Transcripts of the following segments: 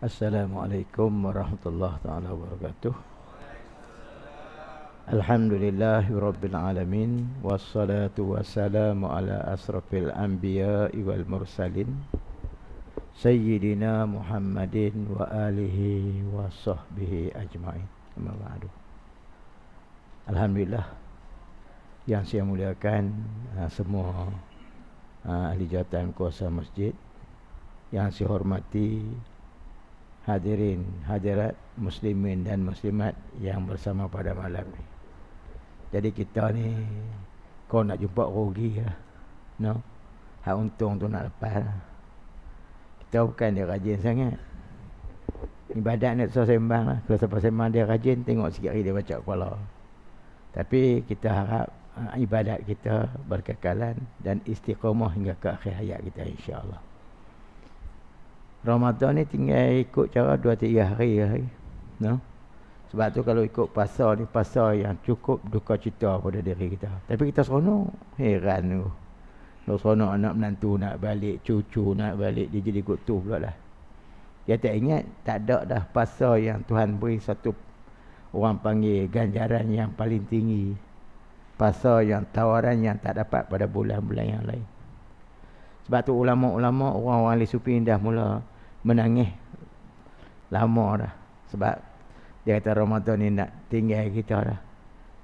Assalamualaikum warahmatullahi taala wabarakatuh. Alhamdulillahi rabbil alamin, wassalatu wassalamu ala asrafil anbiya'i wal mursalin sayyidina Muhammadin wa alihi wa sahbihi ajma'in. Amma ba'du. Alhamdulillah, yang saya muliakan semua ahli jawatan kuasa masjid, yang saya hormati hadirin, hadirat, muslimin dan muslimat yang bersama pada malam ni. Jadi kita ni, kau nak jumpa rugi lah, no? Hak untung tu nak lepas lah. Kita bukan dia rajin sangat. Ibadat ni susah sembang lah. Kalau siapa sembang dia rajin, tengok sikit hari dia baca kepala. Tapi kita harap ibadat kita berkekalan dan istiqamah hingga ke akhir hayat kita, insya-Allah. Ramadan ni tinggal ikut cara 2-3 hari, no? Sebab tu kalau ikut pasar ni, pasar yang cukup duka cita pada diri kita. Tapi kita seronok, heran tu. Kalau seronok anak menantu nak balik, cucu nak balik, dia jadi ikut tu pula lah. Dia tak ingat, tak ada dah pasar yang Tuhan beri satu, orang panggil ganjaran yang paling tinggi. Pasar yang tawaran yang tak dapat pada bulan-bulan yang lain. Sebab tu ulama-ulama, orang-orang ahli sufi dah mula menangis lama dah. Sebab dia kata Ramadan ni nak tinggal kita dah.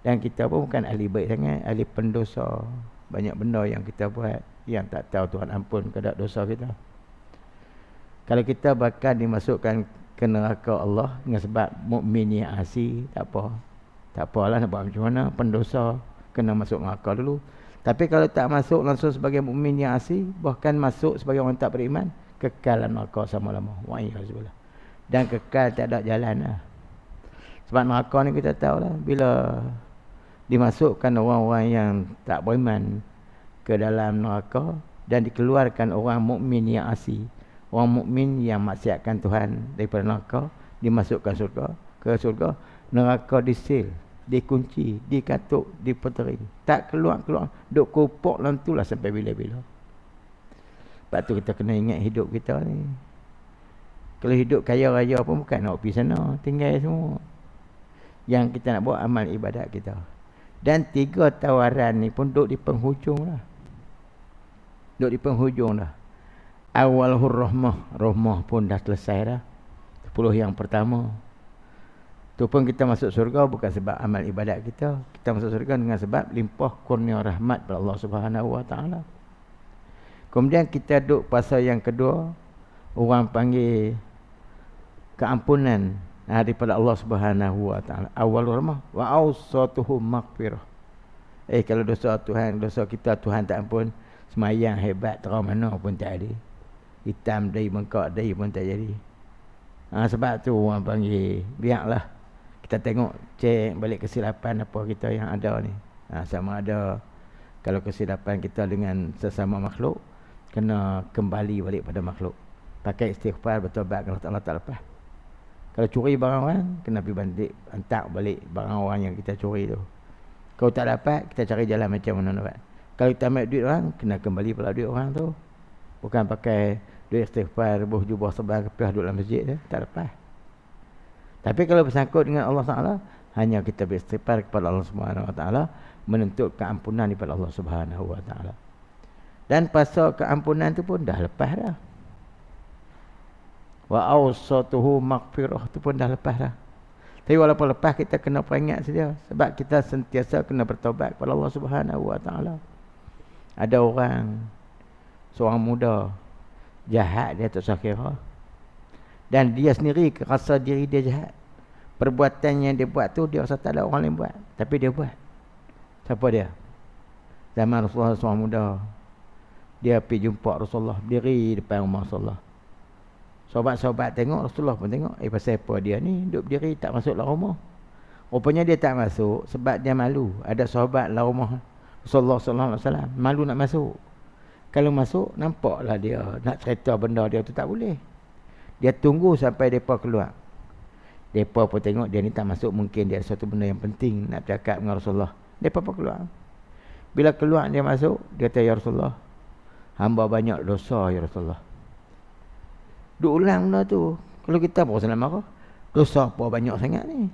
Dan kita pun bukan ahli baik sangat, ahli pendosa. Banyak benda yang kita buat yang tak tahu Tuhan ampun kepada dosa kita. Kalau kita bakal dimasukkan ke neraka Allah dengan sebab mukmin yang asi, tak apa. Tak apalah nak buat macam mana, pendosa kena masuk neraka dulu. Tapi kalau tak masuk langsung sebagai mukmin yang asi, bahkan masuk sebagai orang tak beriman, kekal neraka sama-lama. Wa'iyahzubillah. Dan kekal tak ada jalan lah. Sebab neraka ni kita tahu lah, bila dimasukkan orang-orang yang tak beriman ke dalam neraka dan dikeluarkan orang mukmin yang asi, orang mukmin yang maksiatkan Tuhan daripada neraka, dimasukkan surga, ke surga, neraka disil, dikunci, dikatuk, dipeteri, tak keluar-keluar, duk kupuk dalam tu lah sampai bila-bila. Sebab tu kita kena ingat hidup kita ni. Kalau hidup kaya raya pun bukan nak pergi sana, tinggal semua. Yang kita nak buat amal ibadat kita. Dan 3 tawaran ni pun duduk di penghujung lah. Duduk di penghujung dah. Awal rahmah, rahmah pun dah selesai dah. 10 yang pertama. Tu pun kita masuk surga bukan sebab amal ibadat kita. Kita masuk surga dengan sebab limpah kurnia rahmat pada Allah Subhanahu Wa Taala. Kemudian kita duduk pasal yang kedua, orang panggil keampunan daripada Allah Subhanahu Wa Taala. Awal rahmah wa awsatuhu maghfirah. Kalau dosa Tuhan, dosa kita Tuhan tak ampun, semayang hebat terang mana pun tak ada. Hitam dari bengkak dari pun tak jadi. Sebab tu orang panggil, biarlah kita tengok, cek balik kesilapan apa kita yang ada ni. Sama ada kalau kesilapan kita dengan sesama makhluk, kena kembali balik pada makhluk. Pakai istighfar, bertobat kalau Allah tak lepas. Kalau curi barang orang, kena pergi balik, hantar balik barang orang yang kita curi tu. Kalau tak dapat, kita cari jalan macam mana nak buat. Kalau kita ambil duit orang, kena kembali pula duit orang tu. Bukan pakai duit istighfar, rebuh jubah sebang kepiah duduk dalam masjid tu, tak lepas. Tapi kalau bersangkut dengan Allah Ta'ala, hanya kita beristighfar kepada Allah Subhanahu Wa Ta'ala, menuntut keampunan daripada Allah Subhanahu Wa Ta'ala. Dan pasal keampunan tu pun dah lepas dah. Wa awsatuhu maghfirah tu pun dah lepas dah. Tapi walaupun lepas, kita kena peringat saja. Sebab kita sentiasa kena bertaubat kepada Allah Subhanahu Wa Ta'ala. Ada orang, seorang muda, jahat dia tak sakira. Dan dia sendiri rasa diri dia jahat. Perbuatan yang dia buat tu, dia rasa tak ada orang lain buat. Tapi dia buat. Siapa dia? Zaman Rasulullah seorang muda, dia pergi jumpa Rasulullah, diri depan rumah Rasulullah. Sahabat-sahabat tengok, Rasulullah pun tengok. Pasal apa dia ni duduk berdiri tak masuk dalam rumah. Rupanya dia tak masuk sebab dia malu. Ada sahabat dalam rumah Rasulullah SAW, malu nak masuk. Kalau masuk, nampaklah dia nak cerita benda dia tu, tak boleh. Dia tunggu sampai mereka keluar. Mereka pun tengok dia ni tak masuk, mungkin dia ada satu benda yang penting nak bercakap dengan Rasulullah. Mereka pun keluar. Bila keluar dia masuk, dia kata, ya Rasulullah, hamba banyak dosa ya Rasulullah. Duk ulang benda tu. Kalau kita pun nak marah. Dosa apa banyak sangat ni?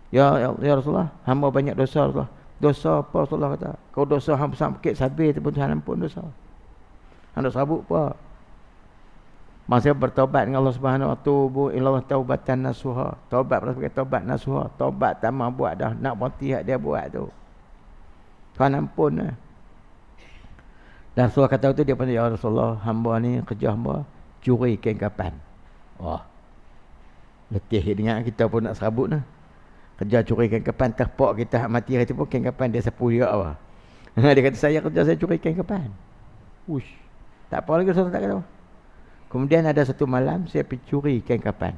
Ya Rasulullah, hamba banyak dosa Rasulullah. Dosa apa Rasulullah kata? Kau dosa hamba sakit sabit tu pun Tuhan ampun dosa. Hendak sabuk apa? Masa bertaubat dengan Allah Subhanahu wa tubu ilallah taubatan nasuha. Taubat sebagai taubat nasuha. Taubat tak mau buat dah. Nak berhenti dia buat tu. Tuhan ampun lah. Dan Rasulullah kata tu dia pun ya Rasulullah, hamba ni kerja hamba curi kain kapan. Wah. Letih dengan kita pun nak serabut lah. Kerja curi kain kapan, terpok kita mati hari tu pun kain kapan dia sapu juga apa. Dia kata saya kerja saya curi kain kapan. Ush. Tak apa lagi Rasulullah tak kata. Kemudian ada satu malam saya pergi curi kain kapan.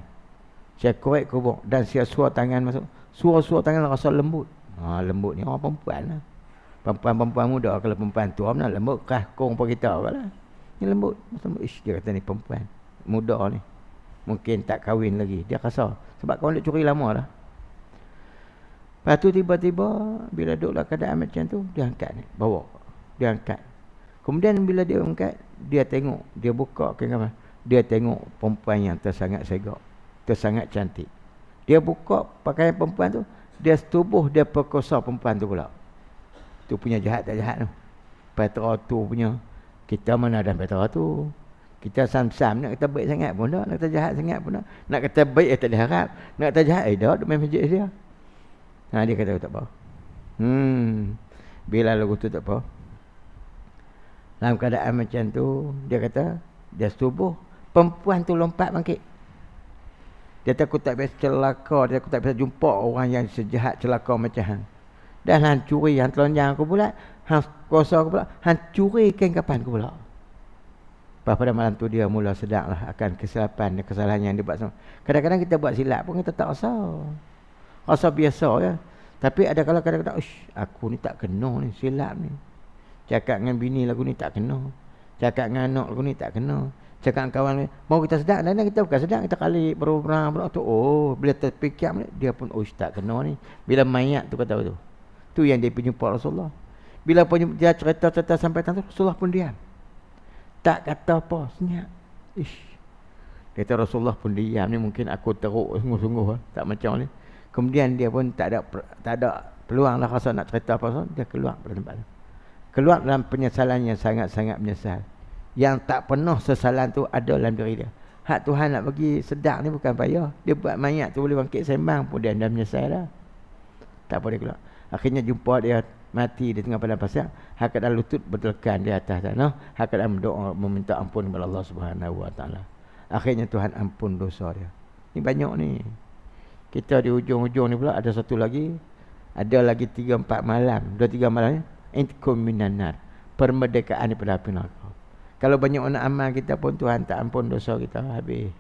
Saya korek kubur dan saya suar tangan masuk. Suar tangan rasa lembut. Lembut ni orang perempuan lah. Perempuan muda, kalau perempuan tua mana lembut kong apa kita lah. Ni lembut. Ish, dia kata ni perempuan muda ni. Mungkin tak kahwin lagi. Dia rasa sebab kawan dia curi lama dah. Lepas tu tiba-tiba bila duduklah keadaan macam tu, dia angkat ni, bawa. Dia angkat. Kemudian bila dia angkat, dia tengok, dia buka kain kapan. Dia tengok perempuan yang tersangat segak, tersangat cantik. Dia buka pakaian perempuan tu, dia setubuh dia perkosa perempuan tu pula. Tu punya jahat tak jahat tu. Petra tu punya. Kita mana ada petra tu. Kita sam-sam nak kata baik sangat pun tak, nak kata jahat sangat pun tak. Nak kata baik tak diharap, nak kata jahat dah duk main masjid dia. Dia kata tak apa. Bila lagu tu tak apa. Dalam keadaan macam tu, dia kata, dia setubuh, perempuan tu lompat bangkit. Dia takut tak biasa celaka, dia takut tak biasa jumpa orang yang sejahat celaka macam Han. Dan Han curi, Han telanjang aku pula, Han kuasa aku pula, Han curi kain kapan aku pula. Pada malam tu dia mula sedar lah akan kesilapan dan kesalahan yang dia buat. Kadang-kadang kita buat silap pun kita tak rasa. Rasa biasa ya. Tapi ada kalau kadang-kadang, aku ni tak kena ni, silap ni. Cakap dengan bini lagu ni tak kena. Cakap dengan anak lagu ni tak kena. Cakap dengan kawan ni, mau kita sedar, dan kita bukan sedar, kita kali berperang tu. Bila terfikir dia pun tak kena ni. Bila mayat tu kata tu. Tu yang dia pergi jumpa Rasulullah. Bila dia cerita-cerita sampai tu, Rasulullah pun diam. Tak kata apa, senyap. Kata Rasulullah pun diam ni, mungkin aku teruk sungguh-sungguh tak macam ni. Kemudian dia pun tak ada peluang lah rasa nak cerita apa, dia keluar pada tempat tu. Keluar dalam penyesalan yang sangat-sangat menyesal. Yang tak pernah sesalan tu ada dalam diri dia. Hak Tuhan nak bagi sedar ni bukan payah. Dia buat mayat tu boleh bangkit sembang pun dia dah menyesal dah. Tak apa dia keluar. Akhirnya jumpa dia mati di tengah padang pasir. Hak kat lutut bertelekan di atas tanah. Hak kat berdoa meminta ampun kepada Allah Subhanahu wa taala. Akhirnya Tuhan ampun dosa dia. Ni banyak ni. Kita di hujung-hujung ni pula ada satu lagi. Ada lagi 3-4 malam. 2-3 malam ni. Intkum minan nar. Permerdekaan daripada api neraka. Kalau banyak orang amal kita pun Tuhan tak ampun dosa kita, habis.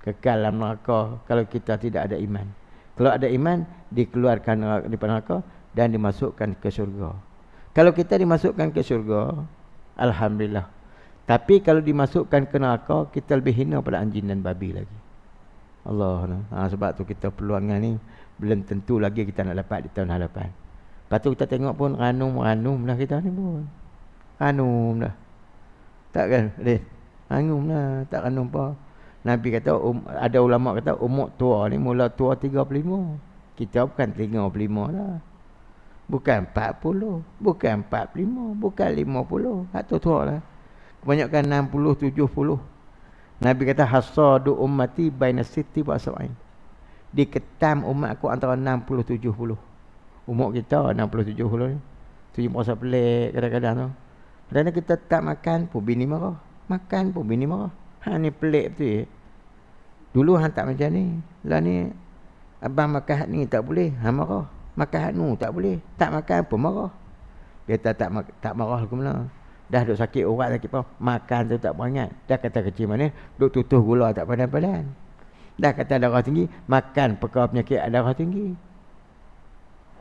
Kekal dalam neraka kalau kita tidak ada iman. Kalau ada iman, dikeluarkan daripada neraka dan dimasukkan ke syurga. Kalau kita dimasukkan ke syurga, alhamdulillah. Tapi kalau dimasukkan ke neraka, kita lebih hina pada anjing dan babi lagi. Allah. Sebab tu kita peluang ni belum tentu lagi kita nak dapat di tahun hadapan. Lepas tu kita tengok pun ranum dah kita ni pun. Ranum dah. Tak kan? Ranum lah. Tak ranum apa. Nabi kata, ada ulama kata umur tua ni mula tua 35. Kita bukan 35 dah. Bukan 40. Bukan 45. Bukan 50. Atau tua lah. Kebanyakan 60, 70. Nabi kata hasadu ummati baina sitti wa sab'in. Diketam umat aku antara 60 70. Umur kita 60 70 ni. Tu yang merasa pelik kadang-kadang tu. Kerana kita tak makan pun bini marah. Makan pun bini marah. Ni pelik betul. Dulu hang tak macam ni. Lah ni abang makan ni tak boleh, hang marah. Makan nu tak boleh, tak makan pun marah. Dia tak marah ke mana. Dah duk sakit urat sakit apa, makan tu tak berangat. Dah kata kecil mana, duk tutuh gula tak padan-padan. Dah kata darah tinggi, makan perkara penyakit darah tinggi.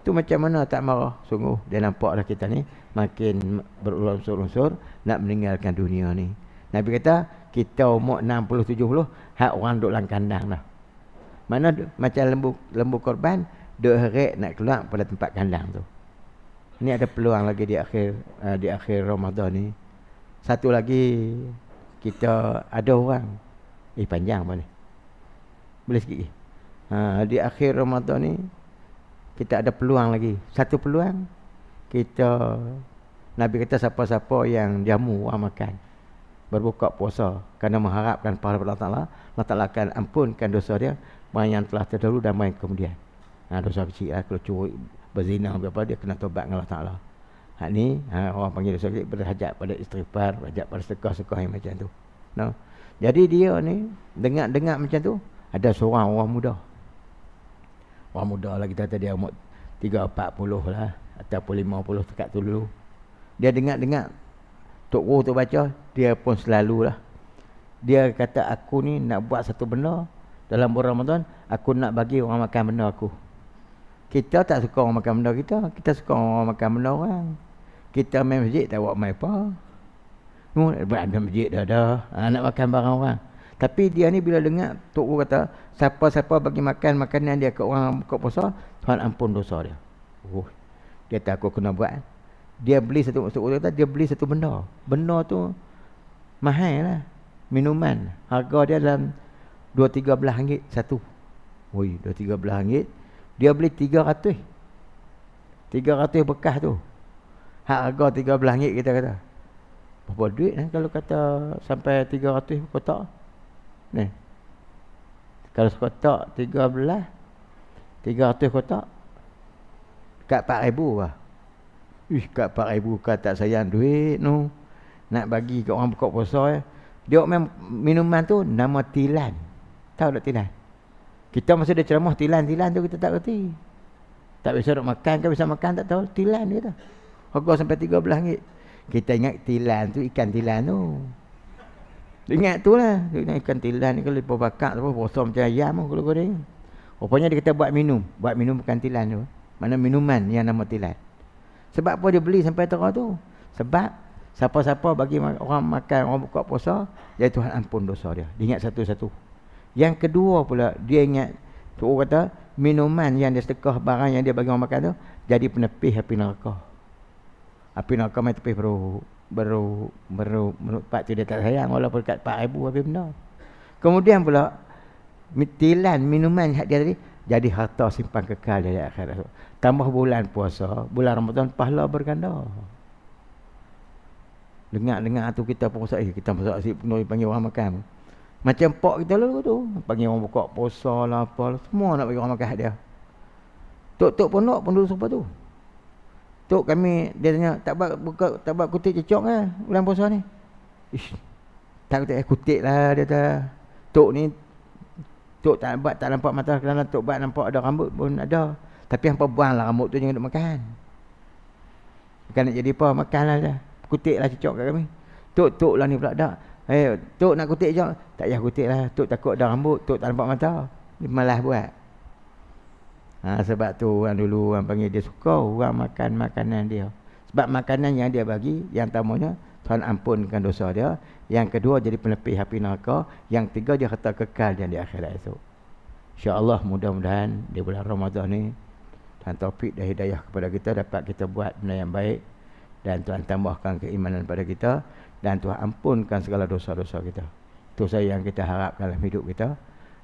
Tu macam mana tak marah? Sungguh dia nampak dah kita ni makin berunsur-unsur nak meninggalkan dunia ni. Nabi kata kita umur 60 70 hak orang duk dalam kandang dah. Mana macam lembu korban duk heret nak keluar pada tempat kandang tu. Ni ada peluang lagi di akhir Ramadan ni. Satu lagi kita ada orang panjang boleh. Boleh sikit. Di akhir Ramadan ni kita ada peluang lagi. Satu peluang, kita Nabi kata siapa-siapa yang jamu orang makan berbuka puasa kerana mengharapkan pahala Allah Ta'ala, Allah Ta'ala akan ampunkan dosa dia, baik yang telah terdahulu dan baik kemudian. Dosa kecil lah, kalau curi, berzina, apa dia kena tobat dengan Allah Ta'ala. Ni orang panggil dosa kecil, berhajat pada istighfar, berhajat pada sedekah-sedekah yang macam tu. No? Jadi dia ni dengar macam tu, ada seorang orang muda. Orang muda lah, kita kata dia umur 3-40 lah ataupun 50 dekat tu dulu. Dia dengar Tok Guru tu baca, dia pun selalulah. Dia kata, aku ni nak buat satu benda dalam bulan Ramadan, aku nak bagi orang makan benda aku. Kita tak suka orang makan benda kita suka orang makan benda orang. Kita main masjid tak buat main apa. Ada masjid dah. Nak makan barang orang. Tapi dia ni bila dengar Tok Guru kata, siapa-siapa bagi makan makanan dia ke orang buka puasa, Tuhan ampun dosa dia. Dia kata aku kena buat. Dia beli satu, Tok Guru kata dia beli satu benda. Benda tu mahal lah. Minuman. Harga dia dalam 2-13 ringgit satu. 2-13 ringgit. Dia beli 300. 300 bekas tu. Harga 13 ringgit kita kata. Berapa duit kalau kata sampai 300 kotak? Ni. Kalau sekotak 13, 300 kotak. Kat 4,000 lah. Kat 4,000 kan tak sayang duit tu. Nak bagi ke orang buka puasa. Dia memang minuman tu nama tilan. Tahu tak tilan? Kita masa dia ceramah tilan tu kita tak kerti. Tak bisa nak makan ke bisa makan tak tahu. Tilan dia tu. Harga sampai 13 ringgit. Kita ingat tilan tu ikan tilan tu. Ingat tu lah. Ikan tilan ni kalau lepas bakar tu puasa macam ayam kalau goreng. Rupanya dia kata buat minum. Buat minum bukan tilan tu. Mana minuman yang nama tilan. Sebab apa dia beli sampai terang tu? Sebab siapa-siapa bagi orang makan, orang buka puasa, ya Tuhan ampun dosa dia. Dia ingat satu-satu. Yang kedua pula, dia ingat, Tok kata, minuman yang dia sedekah, barang yang dia bagi orang makan tu, jadi penepih api neraka. Api neraka main tepih baru Pak tu dia tak sayang, walaupun dekat 4,000 habis benda. Kemudian pula, tilan, minuman dia tadi, jadi harta simpan kekal dari akhirat. Tambah bulan puasa, bulan Ramadan, pahala berganda. Dengar tu kita puasa, kita masak nasi penuh panggil orang makan. Macam pak kita lalu tu, panggil orang buka puasa lah apa, semua nak bagi orang makan dia. Tok pondok pun dulu serupa tu. Tok kami dia tanya, tak buat kutik cecok ke bulan puasa ni? Tak kutik lah dia kata. Tok ni Tok tak nampak mata kerana Tok buat nampak ada rambut pun ada. Tapi hampa buanglah rambut tu jangan duk makan. Bukan nak jadi apa, makanlah dah. Kutiklah cecok kat kami. Tok lah ni pula dak. Tok nak kutik cecok. Tak payah kutik lah. Tok takut ada rambut, Tok tak nampak mata. Dia malas buat. Sebab tu orang dulu orang panggil dia suka orang makan makanan dia. Sebab makanan yang dia bagi, yang tamanya Tuhan ampunkan dosa dia. Yang kedua jadi penepih api neraka. Yang tiga dia harta kekal yang di akhirat esok. InsyaAllah mudah-mudahan di bulan Ramadan ni Tuhan taufik dan hidayah kepada kita, dapat kita buat benda yang baik. Dan Tuhan tambahkan keimanan pada kita. Dan Tuhan ampunkan segala dosa-dosa kita. Itu saja yang kita harapkan dalam hidup kita.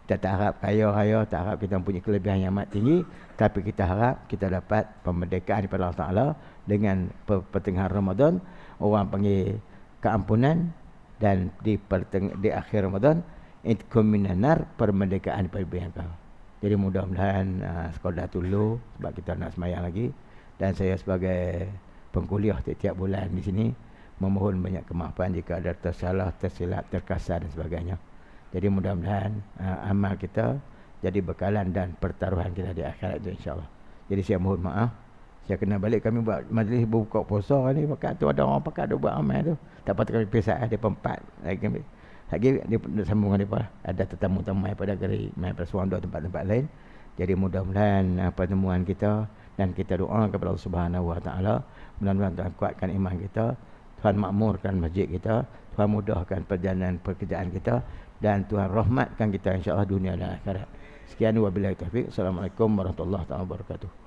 Kita tak harap kaya raya, tak harap kita mempunyai kelebihan yang amat tinggi. Tapi kita harap kita dapat kemerdekaan daripada Allah Ta'ala. Dengan pertengahan Ramadan, orang panggil keampunan. Dan di akhir Ramadan, itqum minan nar, permerdekaan daripada neraka. Jadi mudah-mudahan sekolah dulu sebab kita nak semayang lagi. Dan saya sebagai pengkuliah tiap-tiap bulan di sini memohon banyak kemaafan jika ada tersalah, tersilap, terkasar dan sebagainya. Jadi mudah-mudahan amal kita jadi bekalan dan pertaruhan kita di akhirat itu insya-Allah. Jadi saya mohon maaf. Saya kena balik kami buat majlis buka puasa ni, maka tu ada orang pakai ada buat amal tu. Tak patut kami pisah dia pempat lagi dia sambung dengan depa. Ada tetamu-tetamu daripada Geri, daripada Suang dua tempat-tempat lain. Jadi mudah-mudahan pertemuan kita dan kita doa kepada Allah Subhanahu Wa Taala, mudah-mudahan Tuhan kuatkan iman kita, Tuhan makmurkan masjid kita, Tuhan mudahkan perjalanan pekerjaan kita dan Tuhan rahmatkan kita insya-Allah dunia dan akhirat. Sekian wabillahi taufik. Assalamualaikum warahmatullahi wabarakatuh.